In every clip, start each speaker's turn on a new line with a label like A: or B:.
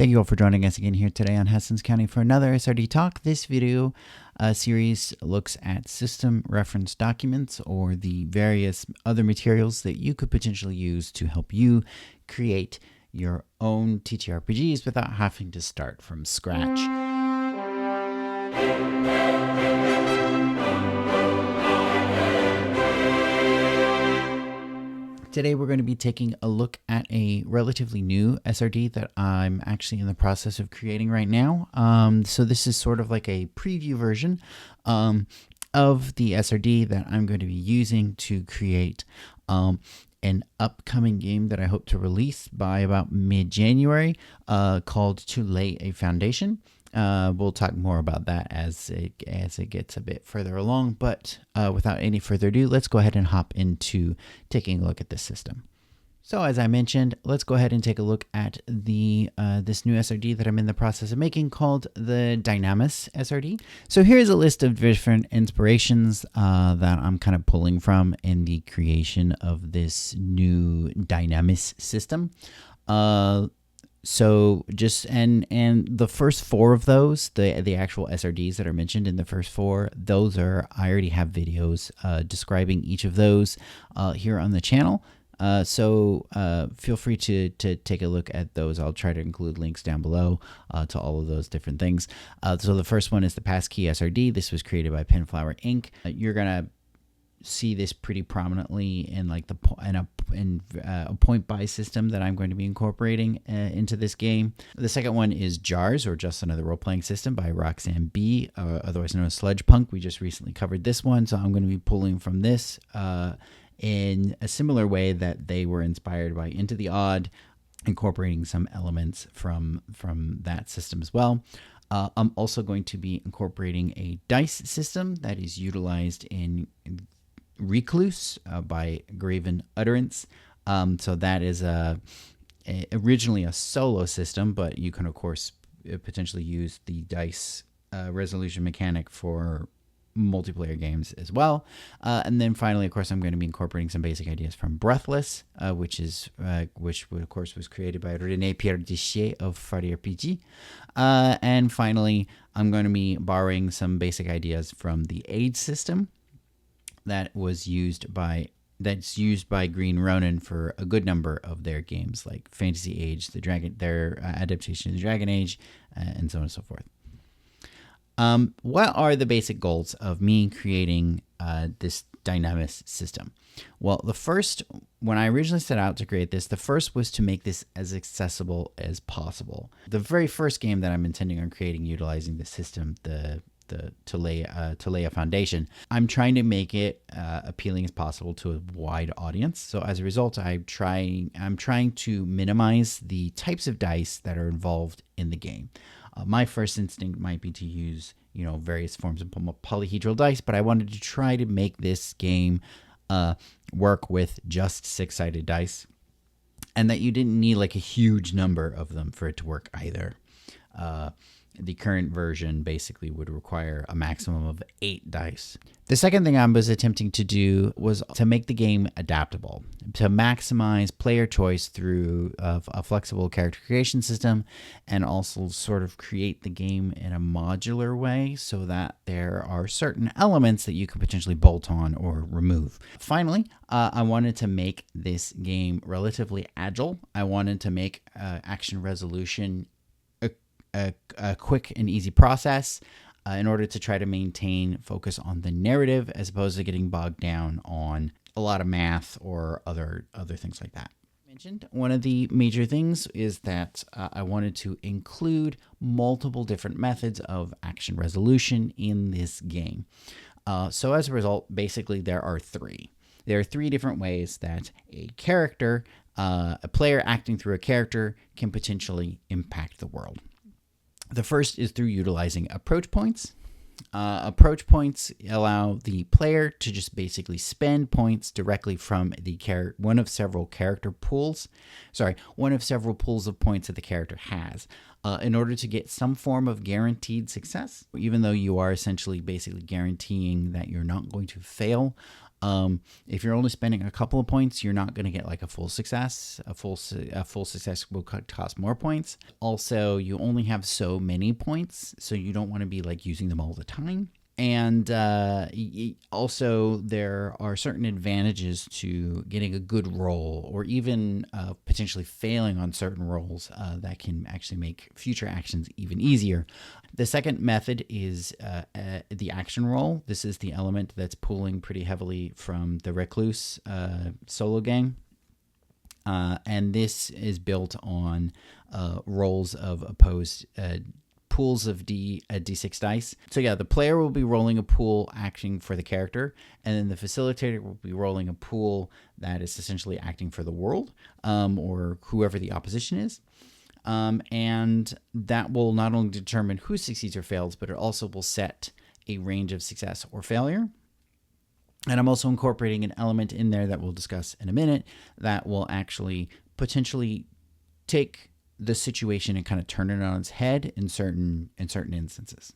A: Thank you all for joining us again here today on Hassens County for another SRD Talk. This video series looks at system reference documents or the various other materials that you could potentially use to help you create your own TTRPGs without having to start from scratch. Today we're going to be taking a look at a relatively new SRD that I'm actually in the process of creating right now. So this is sort of like a preview version of the SRD that I'm going to be using to create an upcoming game that I hope to release by about mid-January called To Lay a Foundation. We'll talk more about that as it gets a bit further along, but without any further ado, let's go ahead and hop into taking a look at this system. So as I mentioned, let's go ahead and take a look at the this new SRD that I'm in the process of making called the Dynamis SRD. So here's a list of different inspirations that I'm kind of pulling from in the creation of this new Dynamis system. So just and the first four of those, the actual SRDs that are mentioned in the first four, those are, I already have videos describing each of those here on the channel. So feel free to take a look at those. I'll try to include links down below to all of those different things. So the first one is the Passkey SRD. This was created by Penflower Inc. You're gonna see this pretty prominently in like a point buy system that I'm going to be incorporating into this game. The second one is Jars, or Just Another Role-Playing System by Roxanne B, otherwise known as Sludge Punk. We just recently covered this one, so I'm going to be pulling from this in a similar way that they were inspired by Into the Odd, incorporating some elements from that system as well. I'm also going to be incorporating a dice system that is utilized in Recluse by Graven Utterance. So that is originally a solo system, but you can of course potentially use the dice resolution mechanic for multiplayer games as well. And then finally, of course, I'm going to be incorporating some basic ideas from Breathless, which of course was created by René Pierre Dichier of Fardy RPG. And finally, I'm going to be borrowing some basic ideas from the Age system that's used by Green Ronin for a good number of their games, like Fantasy Age, their adaptation of the Dragon Age, and so on and so forth. What are the basic goals of me creating this Dynamis system? Well, when I originally set out to create this, the first was to make this as accessible as possible. The very first game that I'm intending on creating utilizing this system, to lay a foundation, I'm trying to make it appealing as possible to a wide audience. So as a result, I'm trying to minimize the types of dice that are involved in the game. My first instinct might be to use, various forms of polyhedral dice, but I wanted to try to make this game work with just 6-sided dice, and that you didn't need like a huge number of them for it to work either. The current version basically would require a maximum of 8 dice. The second thing I was attempting to do was to make the game adaptable, to maximize player choice through a flexible character creation system, and also sort of create the game in a modular way so that there are certain elements that you could potentially bolt on or remove. Finally, I wanted to make this game relatively agile. I wanted to make action resolution a quick and easy process in order to try to maintain focus on the narrative as opposed to getting bogged down on a lot of math or other things like that. Mentioned one of the major things is that I wanted to include multiple different methods of action resolution in this game. So as a result, basically there are 3. There are 3 different ways that a player acting through a character can potentially impact the world. The first is through utilizing approach points. Approach points allow the player to just basically spend points directly from one of several pools of points that the character has in order to get some form of guaranteed success, even though you are essentially basically guaranteeing that you're not going to fail. If you're only spending a couple of points, you're not going to get like a full success. A full success will cost more points. Also, you only have so many points, so you don't want to be like using them all the time. And also, there are certain advantages to getting a good roll, or even potentially failing on certain rolls that can actually make future actions even easier. The second method is the action roll. This is the element that's pulling pretty heavily from the Recluse solo gang. And this is built on rolls of opposed pools of D6 dice. So yeah, the player will be rolling a pool acting for the character, and then the facilitator will be rolling a pool that is essentially acting for the world, or whoever the opposition is. And that will not only determine who succeeds or fails, but it also will set a range of success or failure. And I'm also incorporating an element in there that we'll discuss in a minute that will actually potentially take the situation and kind of turn it on its head in certain instances.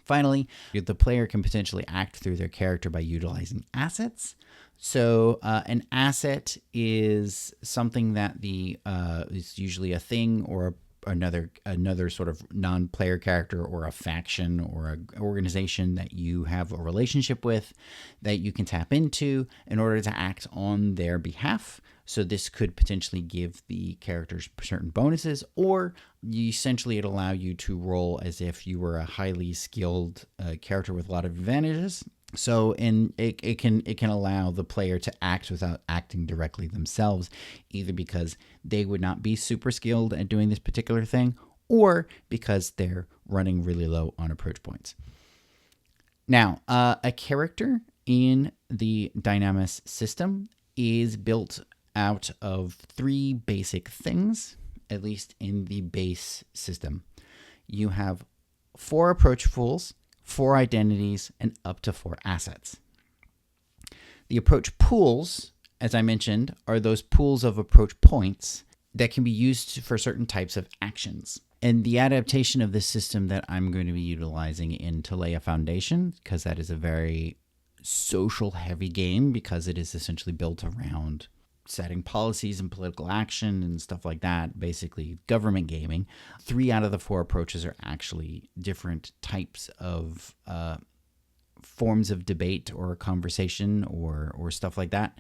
A: Finally, the player can potentially act through their character by utilizing assets. So an asset is something that is usually a thing or another sort of non-player character or a faction or an organization that you have a relationship with that you can tap into in order to act on their behalf. So this could potentially give the characters certain bonuses, or essentially it allow you to roll as if you were a highly skilled character with a lot of advantages. So it can allow the player to act without acting directly themselves, either because they would not be super skilled at doing this particular thing, or because they're running really low on approach points. Now, a character in the Dynamis system is built out of three basic things, at least in the base system. You have 4 approach pools, 4 identities, and up to 4 assets. The approach pools, as I mentioned, are those pools of approach points that can be used for certain types of actions. And the adaptation of this system that I'm going to be utilizing in to lay a foundation, because that is a very social heavy game, because it is essentially built around setting policies and political action and stuff like that, basically government gaming. 3 out of the 4 approaches are actually different types of forms of debate or conversation or stuff like that.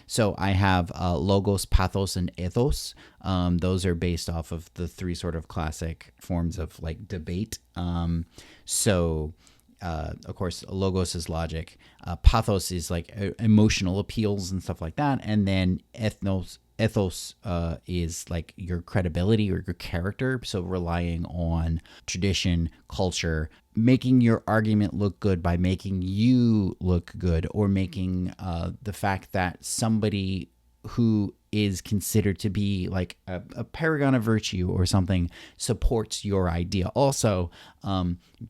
A: So I have logos, pathos, and ethos. Those are based off of the 3 sort of classic forms of like debate. Of course, logos is logic. Pathos is like emotional appeals and stuff like that. And then ethos is like your credibility or your character. So relying on tradition, culture, making your argument look good by making you look good, or making the fact that somebody who is considered to be like a paragon of virtue or something supports your idea also,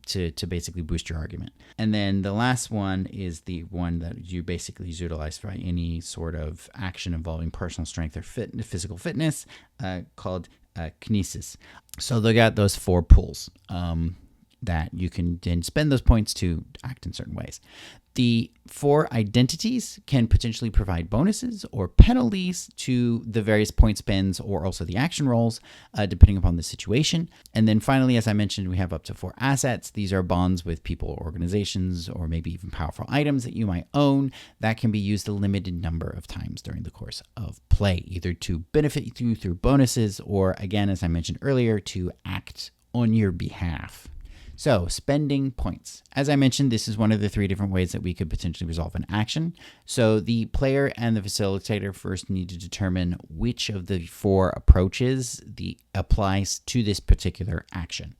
A: to basically boost your argument. And then the last one is the one that you basically utilize for any sort of action involving personal strength or physical fitness, called kinesis. So they got those 4 pools that you can then spend those points to act in certain ways. The 4 identities can potentially provide bonuses or penalties to the various point spends or also the action rolls, depending upon the situation. And then finally, as I mentioned, we have up to 4 assets. These are bonds with people or organizations, or maybe even powerful items that you might own that can be used a limited number of times during the course of play, either to benefit you through bonuses or, again, as I mentioned earlier, to act on your behalf. So, spending points. As I mentioned, this is one of the 3 different ways that we could potentially resolve an action. So, the player and the facilitator first need to determine which of the 4 approaches applies to this particular action.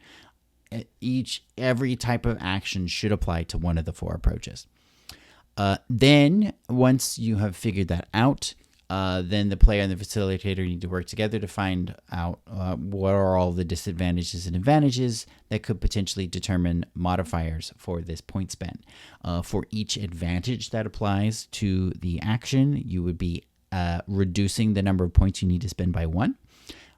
A: Every type of action should apply to one of the 4 approaches. Then, once you have figured that out, then the player and the facilitator need to work together to find out what are all the disadvantages and advantages that could potentially determine modifiers for this point spend. For each advantage that applies to the action, you would be reducing the number of points you need to spend by 1,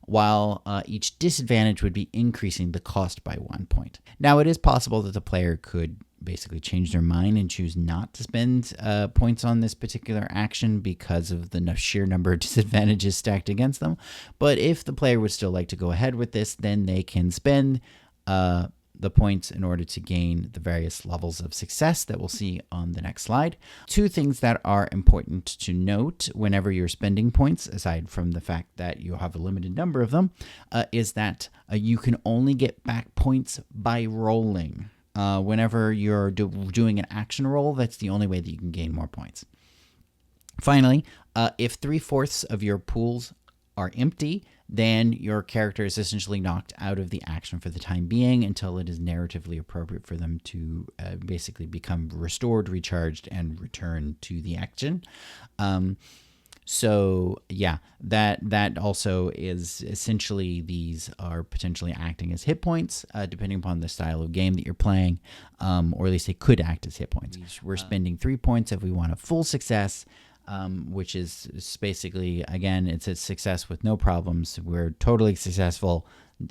A: while each disadvantage would be increasing the cost by 1 point. Now, it is possible that the player could basically change their mind and choose not to spend points on this particular action because of the sheer number of disadvantages stacked against them. But if the player would still like to go ahead with this, then they can spend the points in order to gain the various levels of success that we'll see on the next slide. Two things that are important to note whenever you're spending points, aside from the fact that you have a limited number of them, is that you can only get back points by rolling. Whenever you're doing an action roll, that's the only way that you can gain more points. Finally, if 3/4 of your pools are empty, then your character is essentially knocked out of the action for the time being until it is narratively appropriate for them to basically become restored, recharged, and return to the action. So yeah, that also is essentially, these are potentially acting as hit points, depending upon the style of game that you're playing, or at least they could act as hit points. We're spending 3 points if we want a full success, which is basically, again, it's a success with no problems. We're totally successful.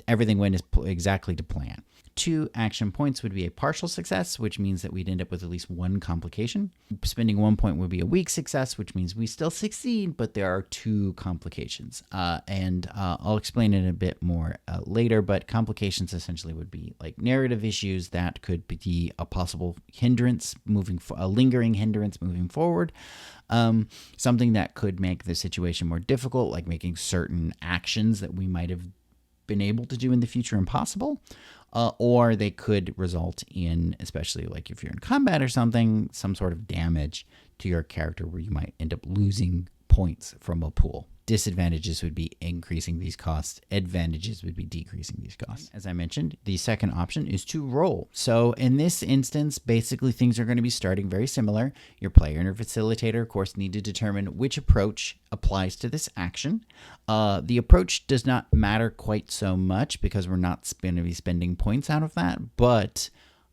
A: Everything went exactly to plan. 2 action points would be a partial success, which means that we'd end up with at least 1 complication. Spending 1 point would be a weak success, which means we still succeed, but there are 2 complications. And I'll explain it a bit more later, but complications essentially would be like narrative issues that could be a possible hindrance, a lingering hindrance moving forward. Something that could make the situation more difficult, like making certain actions that we might have been able to do in the future impossible, or they could result in, especially like if you're in combat or something, some sort of damage to your character where you might end up losing points from a pool. Disadvantages would be increasing these costs. Advantages would be decreasing these costs. As I mentioned, the second option is to roll. So in this instance, basically things are going to be starting very similar. Your player and your facilitator, of course, need to determine which approach applies to this action. The approach does not matter quite so much because we're not going to be spending points out of that, but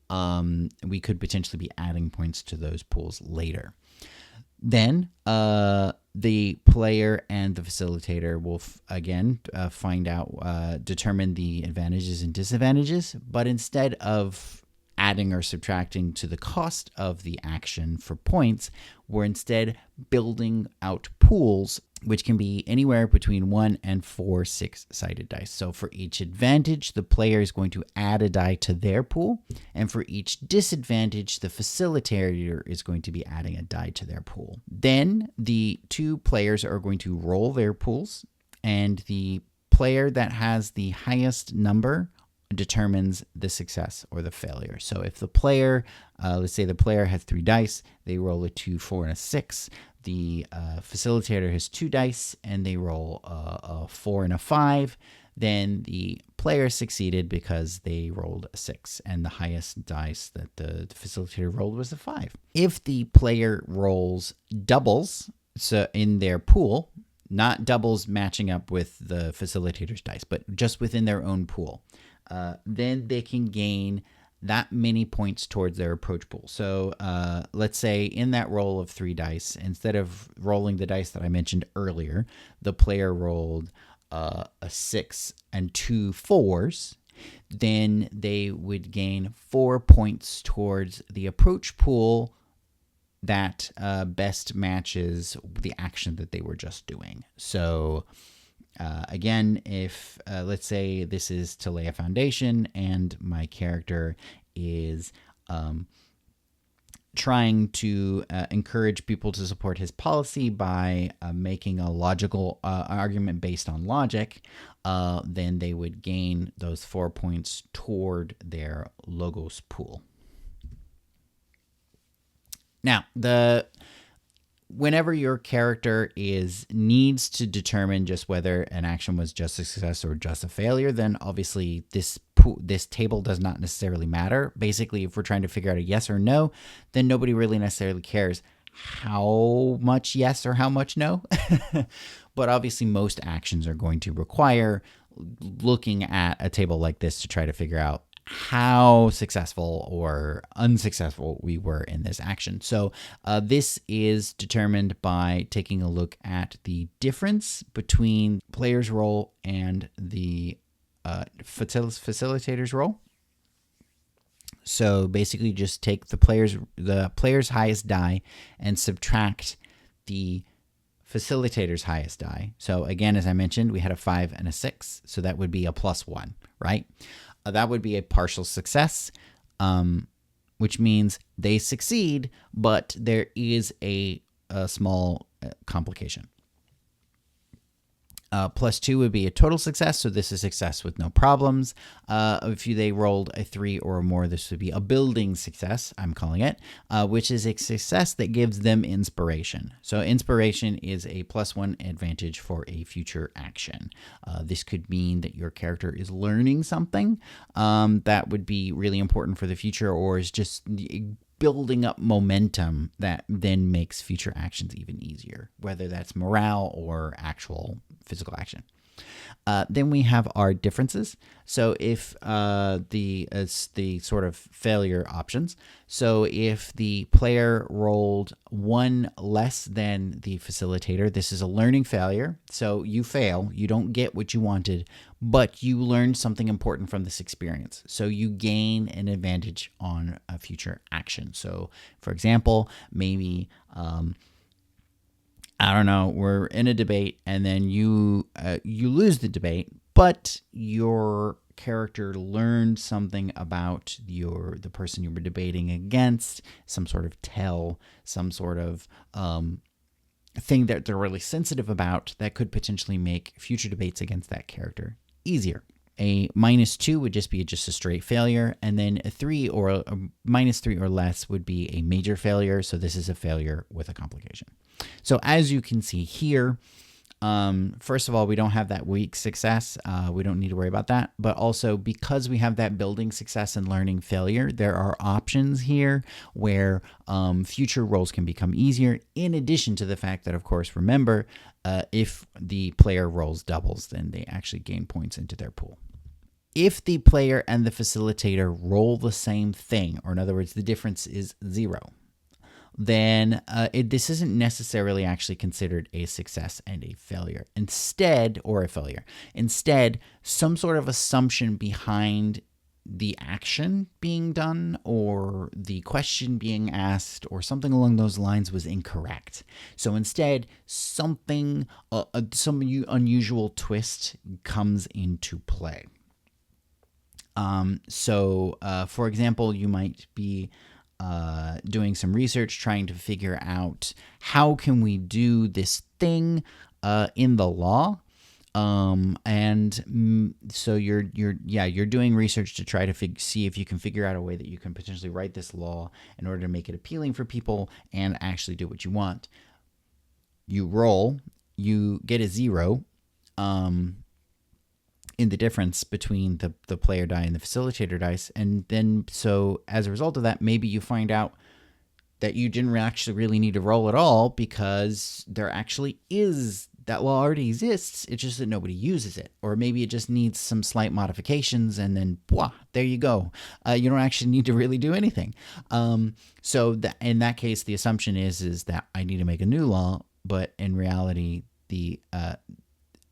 A: we could potentially be adding points to those pools later. Then the player and the facilitator will determine the advantages and disadvantages, but instead of adding or subtracting to the cost of the action for points, we're instead building out pools, which can be anywhere between 1 and 4 6-sided dice. So for each advantage, the player is going to add a die to their pool, and for each disadvantage, the facilitator is going to be adding a die to their pool. Then the 2 players are going to roll their pools, and the player that has the highest number determines the success or the failure. So if the player, let's say the player has 3 dice, they roll a 2, 4, and a 6. The facilitator has 2 dice and they roll a 4 and a 5. Then the player succeeded because they rolled a 6, and the highest dice that the facilitator rolled was a 5. If the player rolls doubles, so in their pool, not doubles matching up with the facilitator's dice, but just within their own pool, then they can gain that many points towards their approach pool. So let's say in that roll of 3 dice, instead of rolling the dice that I mentioned earlier, the player rolled a 6 and 2 4s, then they would gain 4 points towards the approach pool that best matches the action that they were just doing. So again, if let's say this is to lay a foundation and my character is trying to encourage people to support his policy by making a logical argument based on logic, then they would gain those 4 points toward their logos pool. Now, whenever your character needs to determine just whether an action was just a success or just a failure, then obviously this table does not necessarily matter. Basically, if we're trying to figure out a yes or no, then nobody really necessarily cares how much yes or how much no. But obviously, most actions are going to require looking at a table like this to try to figure out how successful or unsuccessful we were in this action. So this is determined by taking a look at the difference between player's role and the facilitator's role. So basically just take the player's highest die and subtract the facilitator's highest die. So again, as I mentioned, we had a 5 and a 6, so that would be a +1, right? That would be a partial success, which means they succeed, but there is a small complication. +2 would be a total success, so this is success with no problems. If they rolled a 3 or more, this would be a building success, I'm calling it, which is a success that gives them inspiration. So inspiration is a +1 advantage for a future action. This could mean that your character is learning something that would be really important for the future, or is just building up momentum that then makes future actions even easier, whether that's morale or actual physical action. Then we have our differences. So if the sort of failure options. So if the player rolled 1 less than the facilitator, this is a learning failure. So you fail, you don't get what you wanted, but you learned something important from this experience. So you gain an advantage on a future action. So for example, maybe I don't know, we're in a debate and then you lose the debate, but your character learned something about the person you were debating against, some sort of tell, some sort of thing that they're really sensitive about that could potentially make future debates against that character easier. A -2 would just be a straight failure, and then a -3 or less would be a major failure. So this is a failure with a complication. So as you can see here, first of all, we don't have that weak success. We don't need to worry about that. But also because we have that building success and learning failure, there are options here where future rolls can become easier, in addition to the fact that, of course, remember, if the player rolls doubles, then they actually gain points into their pool. If the player and the facilitator roll the same thing, or in other words, the difference is 0, then this isn't necessarily actually considered a success and a failure. Instead, some sort of assumption behind the action being done or the question being asked or something along those lines was incorrect. So instead, some unusual twist comes into play. For example, you might be doing some research trying to figure out how can we do this thing in the law, so you're doing research to try to see if you can figure out a way that you can potentially write this law in order to make it appealing for people and actually do what you want. You roll, you get a 0 in the difference between the player die and the facilitator dice. And then, so as a result of that, maybe you find out that you didn't actually really need to roll at all because there actually is, that law already exists. It's just that nobody uses it. Or maybe it just needs some slight modifications and then, there you go. You don't actually need to really do anything. So in that case, the assumption is that I need to make a new law, but in reality, the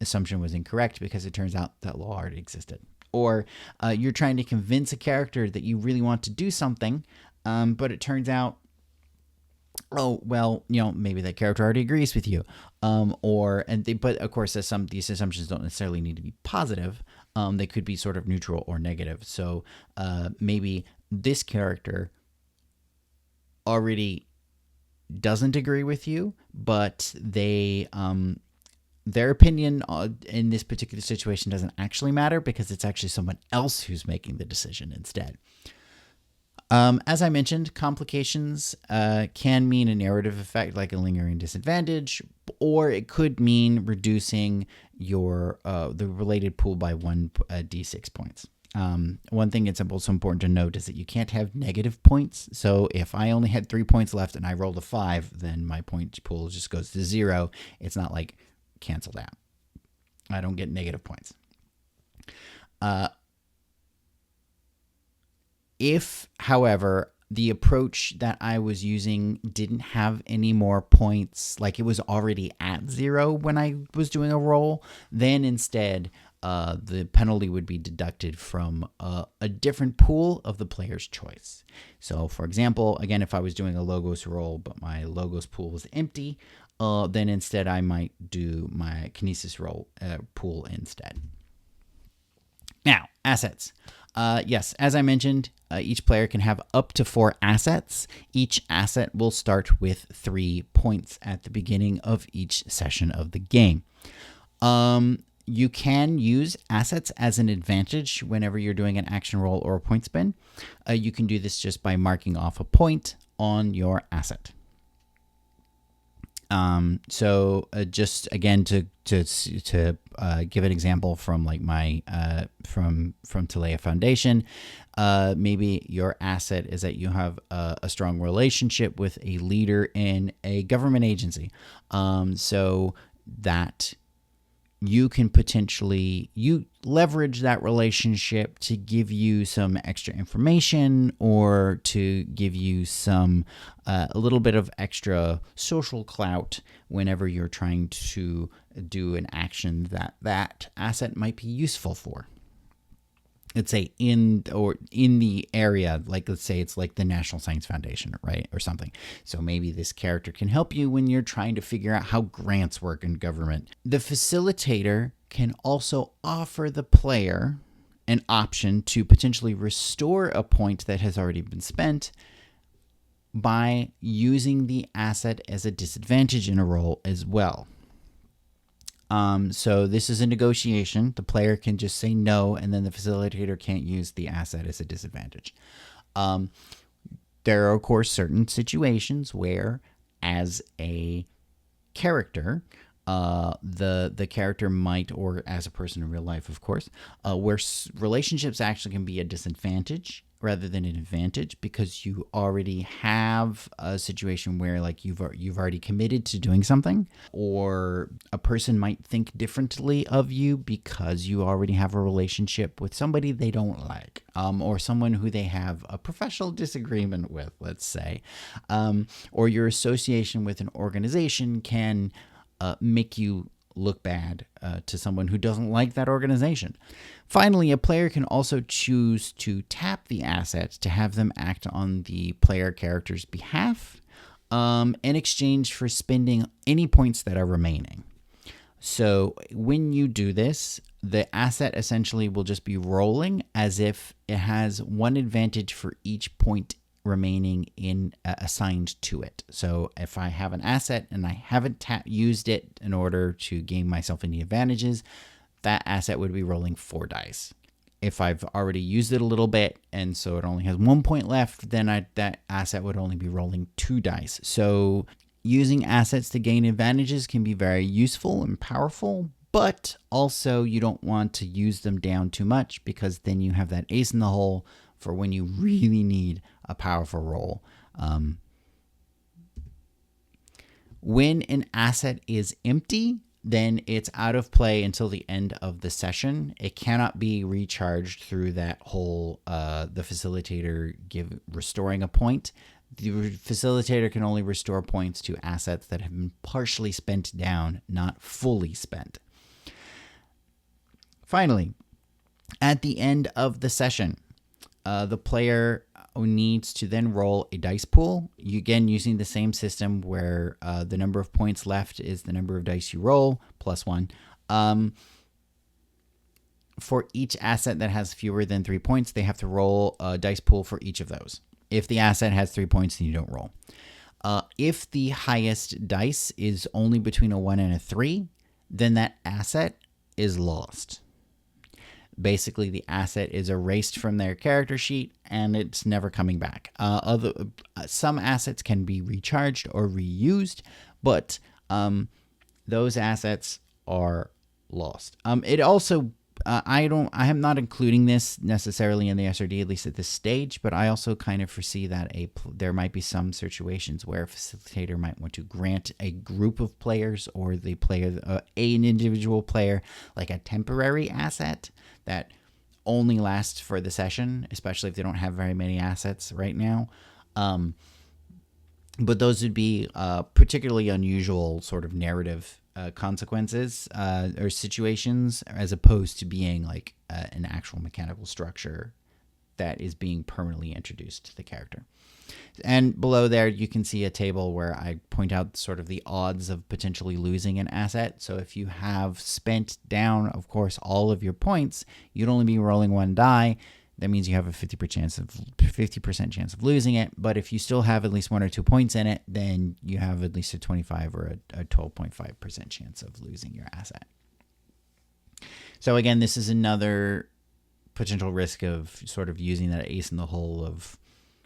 A: assumption was incorrect because it turns out that law already existed. Or you're trying to convince a character that you really want to do something, but it turns out, maybe that character already agrees with you. But of course, these assumptions don't necessarily need to be positive. They could be sort of neutral or negative. So maybe this character already doesn't agree with you, but their opinion in this particular situation doesn't actually matter because it's actually someone else who's making the decision instead. As I mentioned, complications can mean a narrative effect like a lingering disadvantage, or it could mean reducing your the related pool by 1 d6 points. One thing it's also important to note is that you can't have negative points. So if I only had 3 points left and I rolled a 5, then my point pool just goes to 0. It's not like canceled out. I don't get negative points. If, however, the approach that I was using didn't have any more points, like it was already at 0 when I was doing a roll, then instead the penalty would be deducted from a different pool of the player's choice. So, for example, again, if I was doing a logos roll, but my logos pool was empty, then instead I might do my kinesis roll pool instead. Now, assets. Yes, as I mentioned, each player can have up to 4 assets. Each asset will start with 3 points at the beginning of each session of the game. You can use assets as an advantage whenever you're doing an action roll or a point spin. You can do this just by marking off a point on your asset. So just again to give an example from like my from Talea Foundation, maybe your asset is that you have a strong relationship with a leader in a government agency, so that you can potentially leverage that relationship to give you some extra information or to give you some a little bit of extra social clout whenever you're trying to do an action that asset might be useful for. Let's say in the area, like let's say it's like the National Science Foundation, right, or something. So maybe this character can help you when you're trying to figure out how grants work in government. The facilitator can also offer the player an option to potentially restore a point that has already been spent by using the asset as a disadvantage in a roll as well. So this is a negotiation. The player can just say no, and then the facilitator can't use the asset as a disadvantage. There are, of course, certain situations where, as a character, the character might, or as a person in real life, of course, where relationships actually can be a disadvantage rather than an advantage, because you already have a situation where like you've already committed to doing something, or a person might think differently of you because you already have a relationship with somebody they don't like, or someone who they have a professional disagreement with, let's say, or your association with an organization can make you look bad to someone who doesn't like that organization. Finally, a player can also choose to tap the asset to have them act on the player character's behalf in exchange for spending any points that are remaining. So when you do this, the asset essentially will just be rolling as if it has one advantage for each point remaining assigned to it. So if I have an asset and I haven't used it in order to gain myself any advantages, that asset would be rolling 4 dice. If I've already used it a little bit and so it only has 1 point left, then that asset would only be rolling 2 dice. So using assets to gain advantages can be very useful and powerful, but also you don't want to use them down too much, because then you have that ace in the hole for when you really need a powerful roll. When an asset is empty, then it's out of play until the end of the session. It cannot be recharged through that whole the facilitator restoring a point. The facilitator can only restore points to assets that have been partially spent down, not fully spent. Finally, at the end of the session, the player needs to then roll a dice pool, again using the same system where the number of points left is the number of dice you roll plus 1. For each asset that has fewer than 3 points, they have to roll a dice pool for each of those. If the asset has 3 points, then you don't roll. If the highest dice is only between a 1 and a 3, then that asset is lost. Basically, the asset is erased from their character sheet and it's never coming back. Some assets can be recharged or reused, but those assets are lost. It also, I am not including this necessarily in the SRD, at least at this stage, but I also kind of foresee that there might be some situations where a facilitator might want to grant a group of players or the player, an individual player, like a temporary asset that only lasts for the session, especially if they don't have very many assets right now. But those would be particularly unusual sort of narrative consequences or situations, as opposed to being like an actual mechanical structure that is being permanently introduced to the character. And below there, you can see a table where I point out sort of the odds of potentially losing an asset. So if you have spent down, of course, all of your points, you'd only be rolling one die. That means you have a 50% chance of losing it. But if you still have at least 1 or 2 points in it, then you have at least a 25 or a 12.5% chance of losing your asset. So again, this is another potential risk of sort of using that ace in the hole of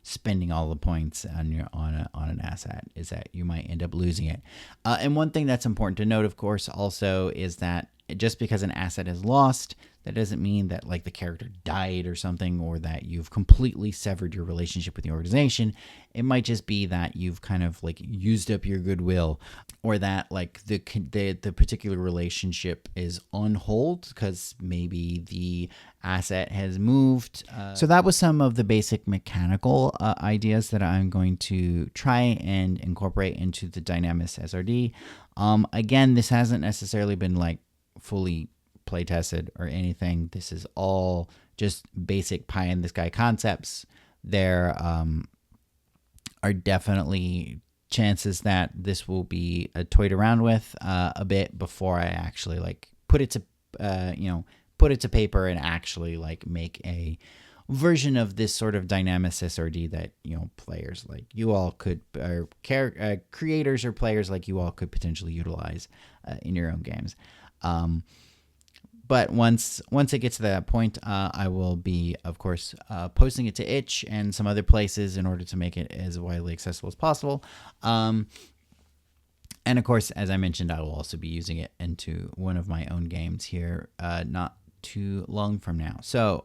A: spending all the points on an asset, is that you might end up losing it. And one thing that's important to note, of course, also is that just because an asset is lost, that doesn't mean that like the character died or something, or that you've completely severed your relationship with the organization. It might just be that you've kind of like used up your goodwill, or that like the particular relationship is on hold because maybe the asset has moved. So that was some of the basic mechanical ideas that I'm going to try and incorporate into the Dynamis SRD. Again, this hasn't necessarily been like fully play tested or anything. This is all just basic pie in the sky concepts. There are definitely chances that this will be toyed around with a bit before I actually like put it to paper and actually like make a version of this sort of Dynamis SRD that players like you all could, or creators or players like you all could potentially utilize in your own games. But once it gets to that point, I will be, of course, posting it to itch and some other places in order to make it as widely accessible as possible. And of course, as I mentioned, I will also be using it into one of my own games here not too long from now. So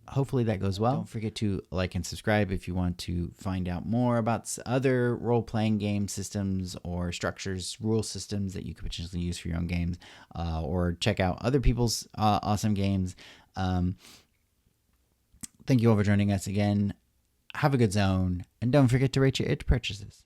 A: hopefully that goes well. Don't forget to like and subscribe if you want to find out more about other role-playing game systems or structures, rule systems that you could potentially use for your own games, or check out other people's awesome games. Thank you all for joining us again. Have a good zone, and don't forget to rate your itch purchases.